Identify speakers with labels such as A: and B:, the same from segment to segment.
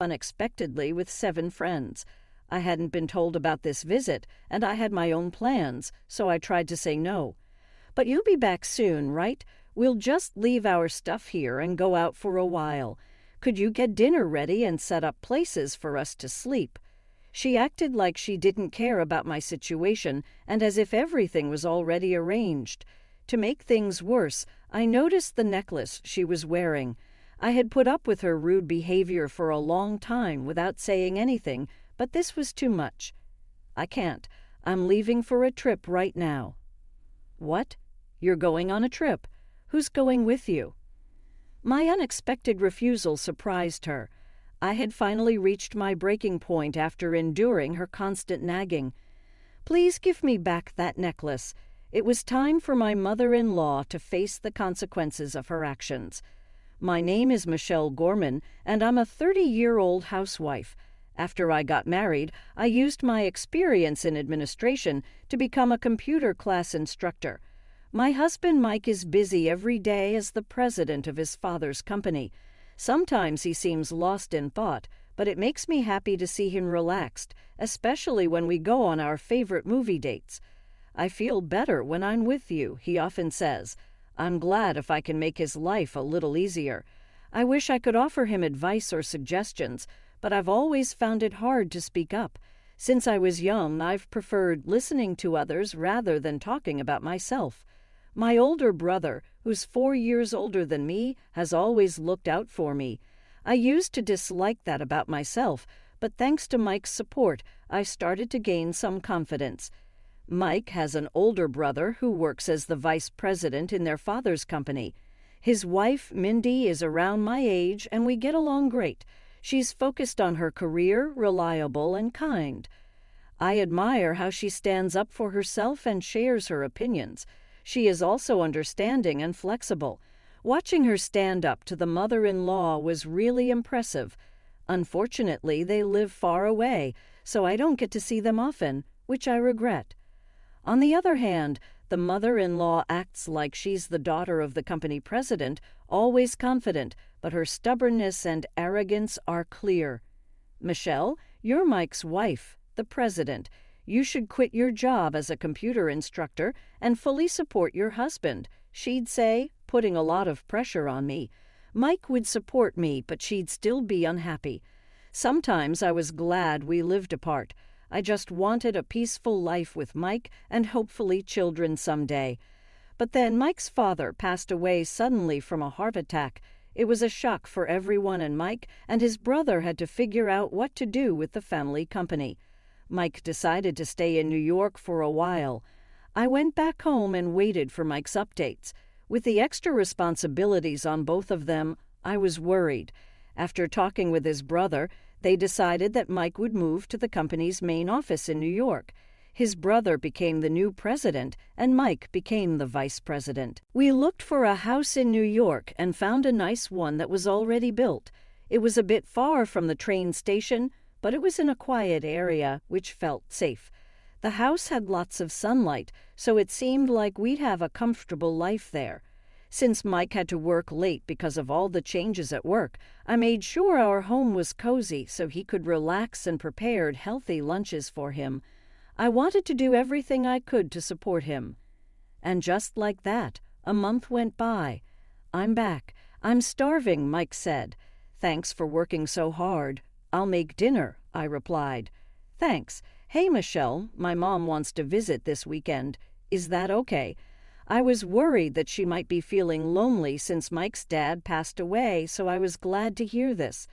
A: unexpectedly with 7 friends. I hadn't been told about this visit, and I had my own plans, so I tried to say no. "But you'll be back soon, right? We'll just leave our stuff here and go out for a while. Could you get dinner ready and set up places for us to sleep?" She acted like she didn't care about my situation and as if everything was already arranged. To make things worse, I noticed the necklace she was wearing. I had put up with her rude behavior for a long time without saying anything, but this was too much. "I can't. I'm leaving for a trip right now." "What? You're going on a trip? Who's going with you?" My unexpected refusal surprised her. I had finally reached my breaking point after enduring her constant nagging. "Please give me back that necklace." It was time for my mother-in-law to face the consequences of her actions. "My name is Michelle Gorman, and I'm a 30-year-old housewife. After I got married, I used my experience in administration to become a computer class instructor. My husband Mike is busy every day as the president of his father's company. Sometimes he seems lost in thought, but it makes me happy to see him relaxed, especially when we go on our favorite movie dates. 'I feel better when I'm with you,' he often says. I'm glad if I can make his life a little easier. I wish I could offer him advice or suggestions, but I've always found it hard to speak up. Since I was young, I've preferred listening to others rather than talking about myself. My older brother, who's 4 years older than me, has always looked out for me. I used to dislike that about myself, but thanks to Mike's support, I started to gain some confidence. Mike has an older brother who works as the vice president in their father's company. His wife, Mindy, is around my age, and we get along great. She's focused on her career, reliable, and kind. I admire how she stands up for herself and shares her opinions. She is also understanding and flexible. Watching her stand up to the mother-in-law was really impressive. Unfortunately, they live far away, so I don't get to see them often, which I regret. On the other hand, the mother-in-law acts like she's the daughter of the company president, always confident, but her stubbornness and arrogance are clear. "Michelle, you're Mike's wife, the president. You should quit your job as a computer instructor and fully support your husband," she'd say, putting a lot of pressure on me. Mike would support me, but she'd still be unhappy. Sometimes I was glad we lived apart. I just wanted a peaceful life with Mike and hopefully children someday. But then Mike's father passed away suddenly from a heart attack. It was a shock for everyone and Mike, and his brother had to figure out what to do with the family company. Mike decided to stay in New York for a while. I went back home and waited for Mike's updates. With the extra responsibilities on both of them, I was worried. After talking with his brother, they decided that Mike would move to the company's main office in New York. His brother became the new president, and Mike became the vice president. We looked for a house in New York and found a nice one that was already built. It was a bit far from the train station, but it was in a quiet area, which felt safe. The house had lots of sunlight, so it seemed like we'd have a comfortable life there. Since Mike had to work late because of all the changes at work, I made sure our home was cozy so he could relax and prepared healthy lunches for him. I wanted to do everything I could to support him. And just like that, a month went by. "I'm back. I'm starving," Mike said. "Thanks for working so hard. I'll make dinner," I replied. "Thanks. Hey, Michelle, my mom wants to visit this weekend. Is that okay?" I was worried that she might be feeling lonely since Mike's dad passed away, so I was glad to hear this.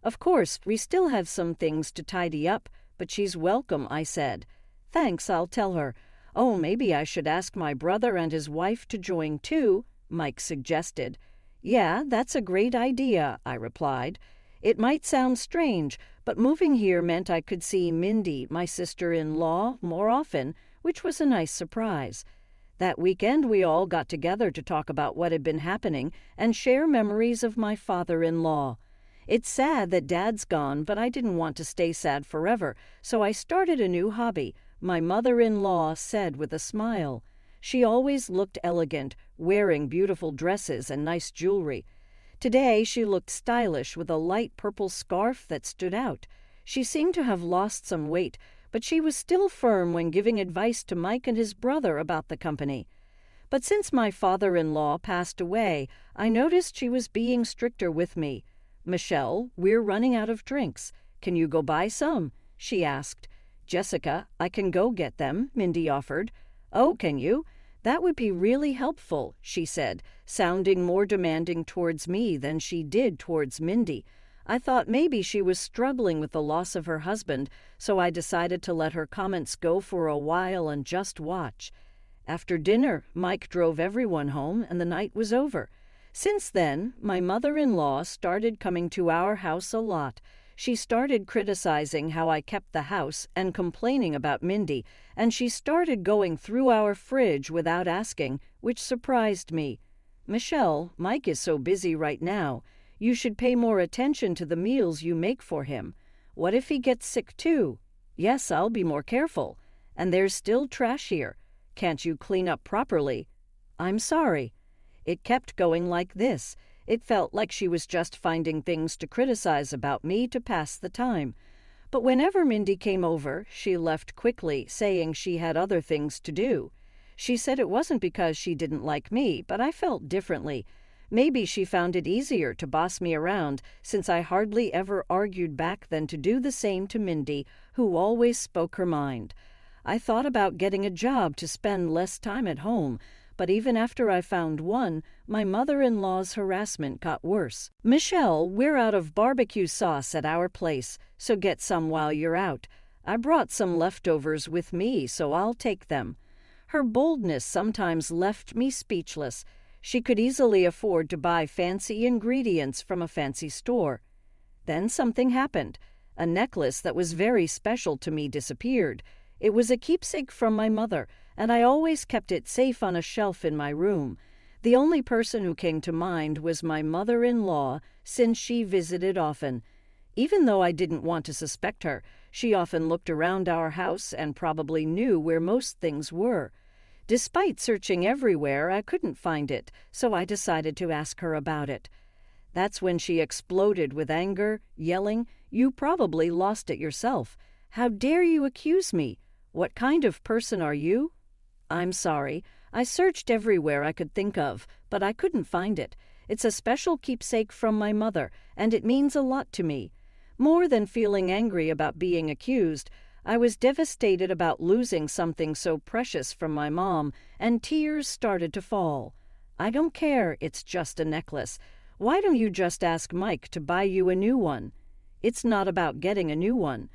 A: "Of course, we still have some things to tidy up, but she's welcome," I said. "Thanks, I'll tell her." "Oh, maybe I should ask my brother and his wife to join too," Mike suggested. "Yeah, that's a great idea," I replied. It might sound strange, but moving here meant I could see Mindy, my sister-in-law, more often, which was a nice surprise. That weekend, we all got together to talk about what had been happening and share memories of my father-in-law. It's sad that Dad's gone, but I didn't want to stay sad forever, so I started a new hobby, my mother-in-law said with a smile. She always looked elegant, wearing beautiful dresses and nice jewelry. Today she looked stylish with a light purple scarf that stood out. She seemed to have lost some weight, but she was still firm when giving advice to Mike and his brother about the company. But since my father-in-law passed away, I noticed she was being stricter with me. "Michelle, we're running out of drinks. Can you go buy some?" she asked. "Jessica, I can go get them," Mindy offered. "Oh, can you? That would be really helpful," she said, sounding more demanding towards me than she did towards Mindy. I thought maybe she was struggling with the loss of her husband, so I decided to let her comments go for a while and just watch. After dinner, Mike drove everyone home, and the night was over. Since then, my mother-in-law started coming to our house a lot. She started criticizing how I kept the house and complaining about Mindy, and she started going through our fridge without asking, which surprised me. "Michelle, Mike is so busy right now. You should pay more attention to the meals you make for him. What if he gets sick too?" "Yes, I'll be more careful. And there's still trash here. Can't you clean up properly?" "I'm sorry." It kept going like this. It felt like she was just finding things to criticize about me to pass the time. But whenever Mindy came over, she left quickly, saying she had other things to do. She said it wasn't because she didn't like me, but I felt differently. Maybe she found it easier to boss me around, since I hardly ever argued back than to do the same to Mindy, who always spoke her mind. I thought about getting a job to spend less time at home, but even after I found one, my mother-in-law's harassment got worse. "Michelle, we're out of barbecue sauce at our place, so get some while you're out. I brought some leftovers with me, so I'll take them." Her boldness sometimes left me speechless. She could easily afford to buy fancy ingredients from a fancy store. Then something happened. A necklace that was very special to me disappeared. It was a keepsake from my mother, and I always kept it safe on a shelf in my room. The only person who came to mind was my mother-in-law, since she visited often. Even though I didn't want to suspect her, she often looked around our house and probably knew where most things were. Despite searching everywhere, I couldn't find it, so I decided to ask her about it. That's when she exploded with anger, yelling, "You probably lost it yourself. How dare you accuse me? What kind of person are you?" "I'm sorry. I searched everywhere I could think of, but I couldn't find it. It's a special keepsake from my mother, and it means a lot to me." More than feeling angry about being accused, I was devastated about losing something so precious from my mom, and tears started to fall. "I don't care, it's just a necklace. Why don't you just ask Mike to buy you a new one?" "It's not about getting a new one."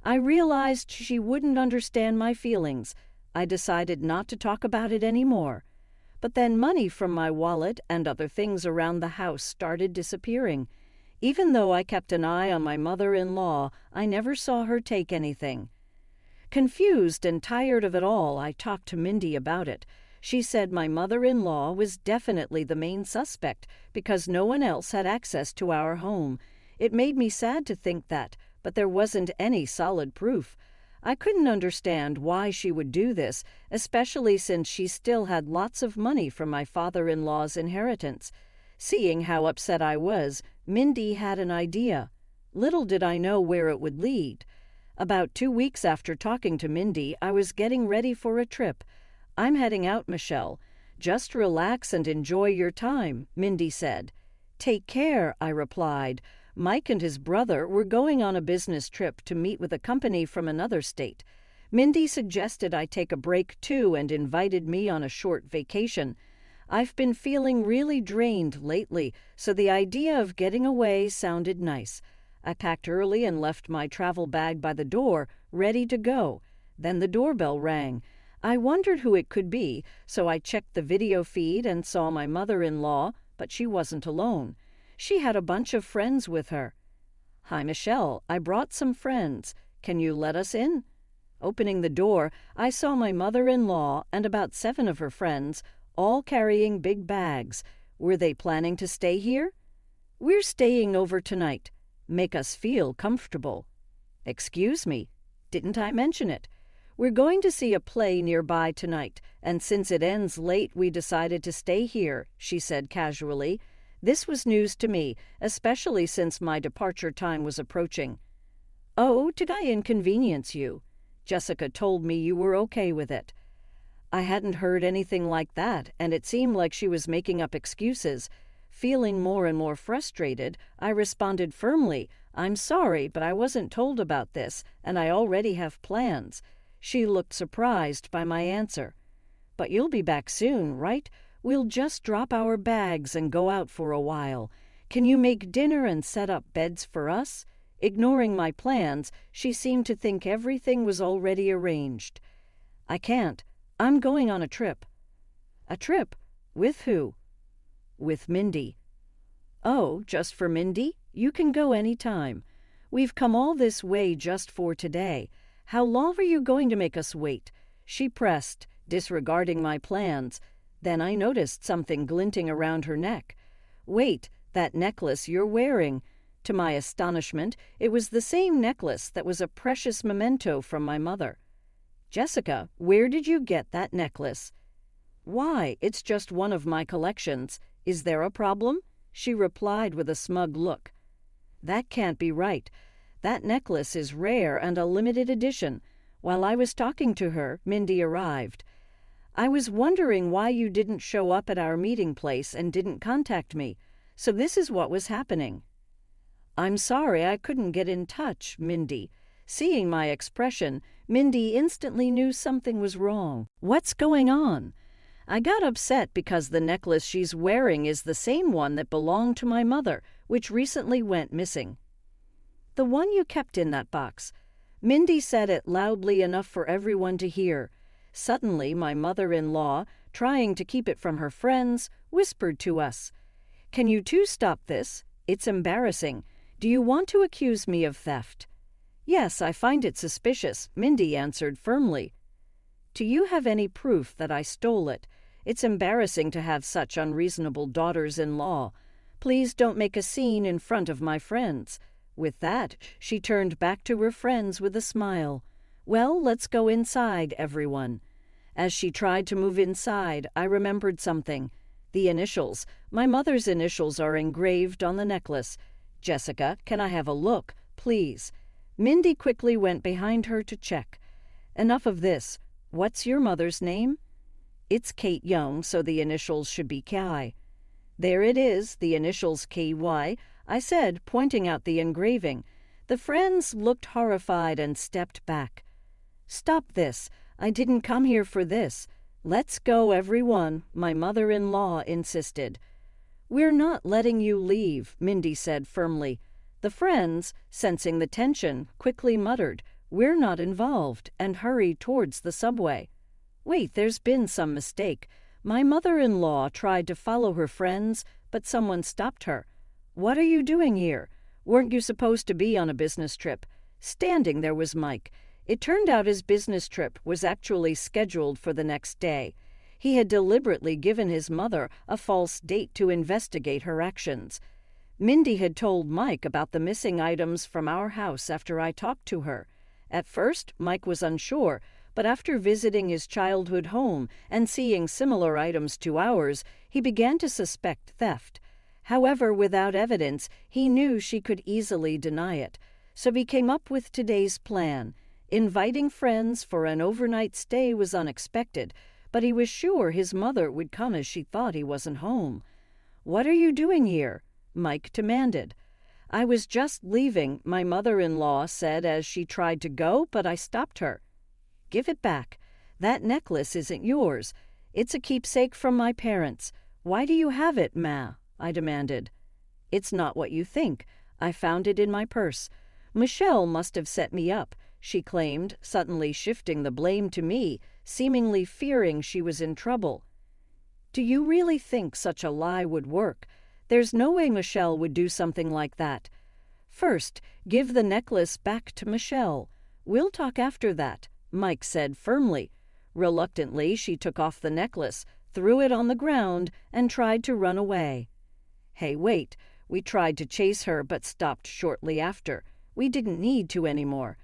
A: I realized she wouldn't understand my feelings. I decided not to talk about it anymore. But then money from my wallet and other things around the house started disappearing. Even though I kept an eye on my mother-in-law, I never saw her take anything. Confused and tired of it all, I talked to Mindy about it. She said my mother-in-law was definitely the main suspect because no one else had access to our home. It made me sad to think that, but there wasn't any solid proof. I couldn't understand why she would do this, especially since she still had lots of money from my father-in-law's inheritance. Seeing how upset I was, Mindy had an idea. Little did I know where it would lead. About 2 weeks after talking to Mindy, I was getting ready for a trip. "I'm heading out, Michelle. Just relax and enjoy your time," Mindy said. "Take care," I replied. Mike and his brother were going on a business trip to meet with a company from another state. Mindy suggested I take a break too and invited me on a short vacation. I've been feeling really drained lately, so the idea of getting away sounded nice. I packed early and left my travel bag by the door, ready to go. Then the doorbell rang. I wondered who it could be, so I checked the video feed and saw my mother-in-law, but she wasn't alone. She had a bunch of friends with her. "Hi, Michelle, I brought some friends. Can you let us in?" Opening the door, I saw my mother-in-law and about 7 of her friends, all carrying big bags. Were they planning to stay here? "We're staying over tonight. Make us feel comfortable." "Excuse me, didn't I mention it? We're going to see a play nearby tonight, and since it ends late, we decided to stay here," she said casually. This was news to me, especially since my departure time was approaching. "Oh, did I inconvenience you? Jessica told me you were okay with it." I hadn't heard anything like that, and it seemed like she was making up excuses. Feeling more and more frustrated, I responded firmly, "I'm sorry, but I wasn't told about this, and I already have plans." She looked surprised by my answer. "But you'll be back soon, right? We'll just drop our bags and go out for a while. Can you make dinner and set up beds for us?" Ignoring my plans, she seemed to think everything was already arranged. "I can't. I'm going on a trip." "A trip? With who?" "With Mindy." "Oh, just for Mindy? You can go any time. We've come all this way just for today. How long are you going to make us wait?" She pressed, disregarding my plans. Then I noticed something glinting around her neck. "Wait, that necklace you're wearing." To my astonishment, it was the same necklace that was a precious memento from my mother. "Jessica, where did you get that necklace?" "Why, it's just one of my collections. Is there a problem?" She replied with a smug look. "That can't be right. That necklace is rare and a limited edition." While I was talking to her, Mindy arrived. "I was wondering why you didn't show up at our meeting place and didn't contact me. So this is what was happening." "I'm sorry I couldn't get in touch, Mindy." Seeing my expression, Mindy instantly knew something was wrong. "What's going on?" "I got upset because the necklace she's wearing is the same one that belonged to my mother, which recently went missing." "The one you kept in that box." Mindy said it loudly enough for everyone to hear. Suddenly, my mother-in-law, trying to keep it from her friends, whispered to us, "Can you two stop this? It's embarrassing. Do you want to accuse me of theft?" "Yes, I find it suspicious," Mindy answered firmly. "Do you have any proof that I stole it? It's embarrassing to have such unreasonable daughters-in-law. Please don't make a scene in front of my friends." With that, she turned back to her friends with a smile. "Well, let's go inside, everyone." As she tried to move inside, I remembered something. The initials. My mother's initials are engraved on the necklace. "Jessica, can I have a look, please?" Mindy quickly went behind her to check. "Enough of this. What's your mother's name?" "It's Kate Young, so the initials should be Kai." "There it is, the initials KY," I said, pointing out the engraving. The friends looked horrified and stepped back. "Stop this. I didn't come here for this. Let's go, everyone," my mother-in-law insisted. "We're not letting you leave," Mindy said firmly. The friends, sensing the tension, quickly muttered, "We're not involved," and hurried towards the subway. "Wait, there's been some mistake." My mother-in-law tried to follow her friends, but someone stopped her. "What are you doing here? Weren't you supposed to be on a business trip?" Standing there was Mike. It turned out his business trip was actually scheduled for the next day. He had deliberately given his mother a false date to investigate her actions. Mindy had told Mike about the missing items from our house after I talked to her. At first, Mike was unsure, but after visiting his childhood home and seeing similar items to ours, he began to suspect theft. However, without evidence, he knew she could easily deny it. So he came up with today's plan. Inviting friends for an overnight stay was unexpected, but he was sure his mother would come as she thought he wasn't home. "What are you doing here?" Mike demanded. "I was just leaving," my mother-in-law said as she tried to go, but I stopped her. "Give it back. That necklace isn't yours. It's a keepsake from my parents. Why do you have it, Ma?" I demanded. "It's not what you think. I found it in my purse. Michelle must have set me up," she claimed, suddenly shifting the blame to me, seemingly fearing she was in trouble. "Do you really think such a lie would work? There's no way Michelle would do something like that. First, give the necklace back to Michelle. We'll talk after that," Mike said firmly. Reluctantly, she took off the necklace, threw it on the ground, and tried to run away. "Hey, wait." We tried to chase her, but stopped shortly after. We didn't need to anymore.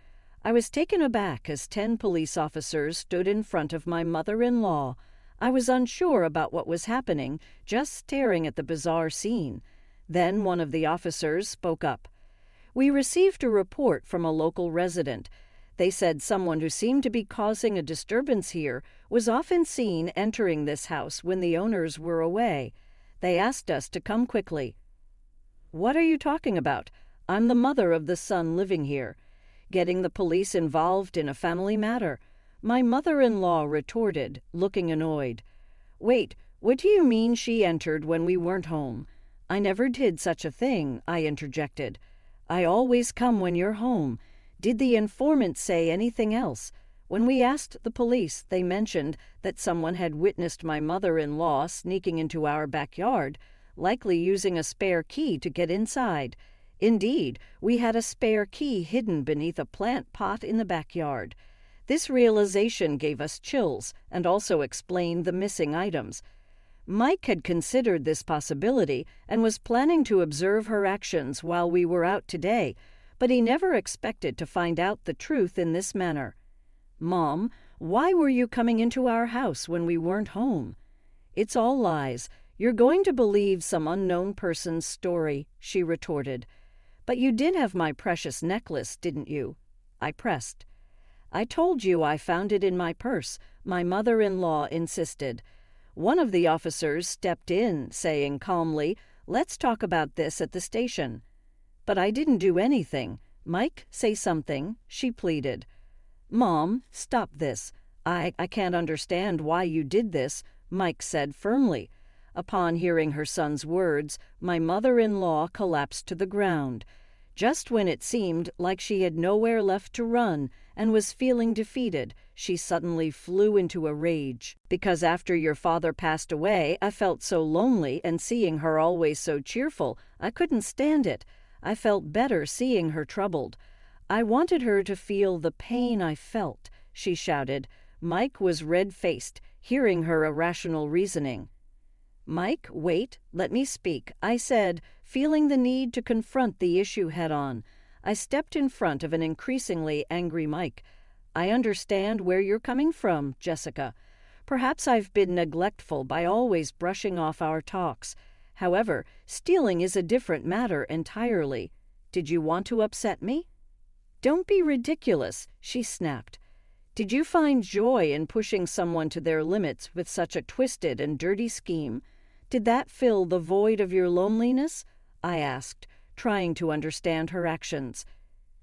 A: I was taken aback as 10 police officers stood in front of my mother-in-law. I was unsure about what was happening, just staring at the bizarre scene. Then one of the officers spoke up. We received a report from a local resident. They said someone who seemed to be causing a disturbance here was often seen entering this house when the owners were away. They asked us to come quickly. What are you talking about? I'm the mother of the son living here. Getting the police involved in a family matter? My mother-in-law retorted, looking annoyed. Wait, what do you mean she entered when we weren't home? I never did such a thing, I interjected. I always come when you're home. Did the informant say anything else? When we asked the police, they mentioned that someone had witnessed my mother-in-law sneaking into our backyard, likely using a spare key to get inside. Indeed, we had a spare key hidden beneath a plant pot in the backyard. This realization gave us chills and also explained the missing items. Mike had considered this possibility and was planning to observe her actions while we were out today, but he never expected to find out the truth in this manner. Mom, why were you coming into our house when we weren't home? It's all lies. You're going to believe some unknown person's story, she retorted. But you did have my precious necklace, didn't you? I pressed. I told you I found it in my purse, my mother-in-law insisted. One of the officers stepped in, saying calmly, Let's talk about this at the station. But I didn't do anything. Mike, say something, she pleaded. Mom, stop this. I can't understand why you did this, Mike said firmly. Upon hearing her son's words, my mother-in-law collapsed to the ground. Just when it seemed like she had nowhere left to run and was feeling defeated, she suddenly flew into a rage. Because after your father passed away, I felt so lonely, and seeing her always so cheerful, I couldn't stand it. I felt better seeing her troubled. I wanted her to feel the pain I felt, she shouted. Mike was red-faced, hearing her irrational reasoning. Mike, wait, let me speak, I said, feeling the need to confront the issue head-on. I stepped in front of an increasingly angry Mike. I understand where you're coming from, Jessica. Perhaps I've been neglectful by always brushing off our talks. However, stealing is a different matter entirely. Did you want to upset me? Don't be ridiculous, she snapped. Did you find joy in pushing someone to their limits with such a twisted and dirty scheme? Did that fill the void of your loneliness? I asked, trying to understand her actions.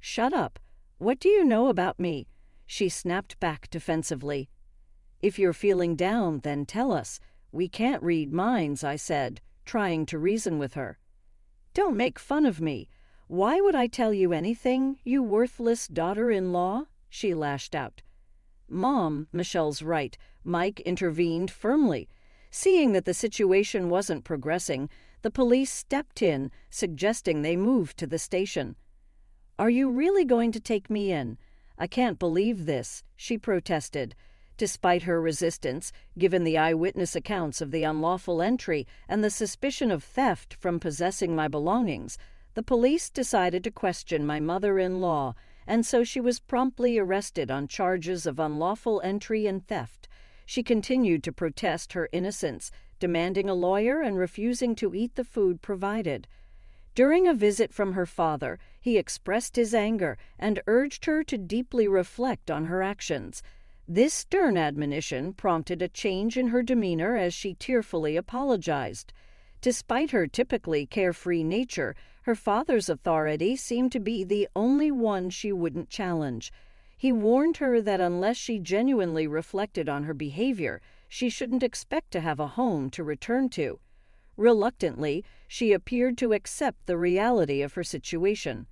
A: Shut up. What do you know about me? She snapped back defensively. If you're feeling down, then tell us. We can't read minds, I said, trying to reason with her. Don't make fun of me. Why would I tell you anything, you worthless daughter-in-law? She lashed out. Mom, Michelle's right, Mike intervened firmly. Seeing that the situation wasn't progressing, the police stepped in, suggesting they move to the station. Are you really going to take me in? I can't believe this, she protested. Despite her resistance, given the eyewitness accounts of the unlawful entry and the suspicion of theft from possessing my belongings, the police decided to question my mother-in-law, and so she was promptly arrested on charges of unlawful entry and theft. She continued to protest her innocence, demanding a lawyer and refusing to eat the food provided. During a visit from her father, he expressed his anger and urged her to deeply reflect on her actions. This stern admonition prompted a change in her demeanor as she tearfully apologized. Despite her typically carefree nature, her father's authority seemed to be the only one she wouldn't challenge. He warned her that unless she genuinely reflected on her behavior, she shouldn't expect to have a home to return to. Reluctantly, she appeared to accept the reality of her situation.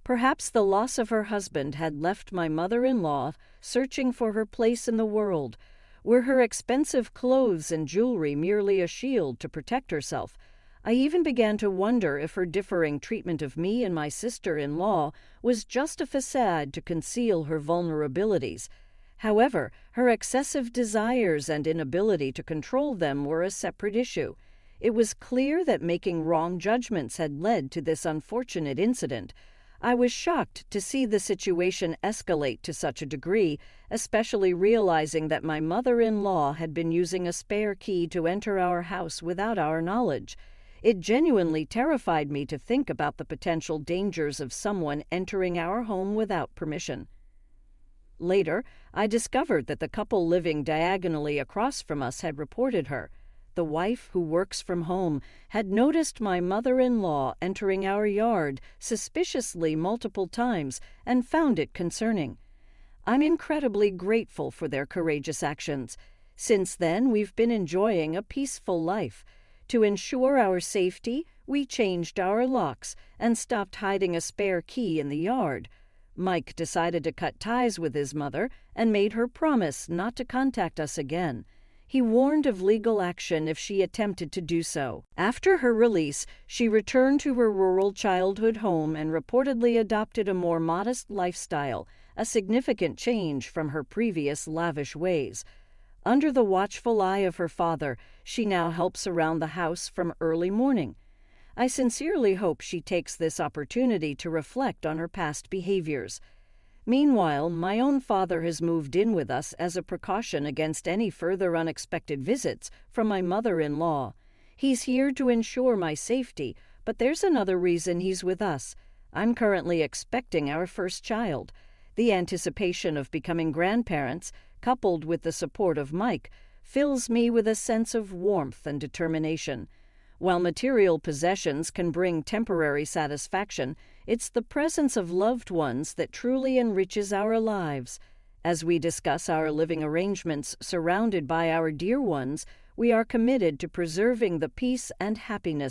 A: Perhaps the loss of her husband had left my mother-in-law searching for her place in the world. Were her expensive clothes and jewelry merely a shield to protect herself? I even began to wonder if her differing treatment of me and my sister-in-law was just a facade to conceal her vulnerabilities. However, her excessive desires and inability to control them were a separate issue. It was clear that making wrong judgments had led to this unfortunate incident. I was shocked to see the situation escalate to such a degree, especially realizing that my mother-in-law had been using a spare key to enter our house without our knowledge. It genuinely terrified me to think about the potential dangers of someone entering our home without permission. Later, I discovered that the couple living diagonally across from us had reported her. The wife, who works from home, had noticed my mother-in-law entering our yard suspiciously multiple times and found it concerning. I'm incredibly grateful for their courageous actions. Since then, we've been enjoying a peaceful life. To ensure our safety, we changed our locks and stopped hiding a spare key in the yard. Mike decided to cut ties with his mother and made her promise not to contact us again. He warned of legal action if she attempted to do so. After her release, she returned to her rural childhood home and reportedly adopted a more modest lifestyle, a significant change from her previous lavish ways. Under the watchful eye of her father, she now helps around the house from early morning. I sincerely hope she takes this opportunity to reflect on her past behaviors. Meanwhile, my own father has moved in with us as a precaution against any further unexpected visits from my mother-in-law. He's here to ensure my safety, but there's another reason he's with us. I'm currently expecting our first child. The anticipation of becoming grandparents, coupled with the support of Mike, fills me with a sense of warmth and determination. While material possessions can bring temporary satisfaction, it's the presence of loved ones that truly enriches our lives. As we discuss our living arrangements surrounded by our dear ones, we are committed to preserving the peace and happiness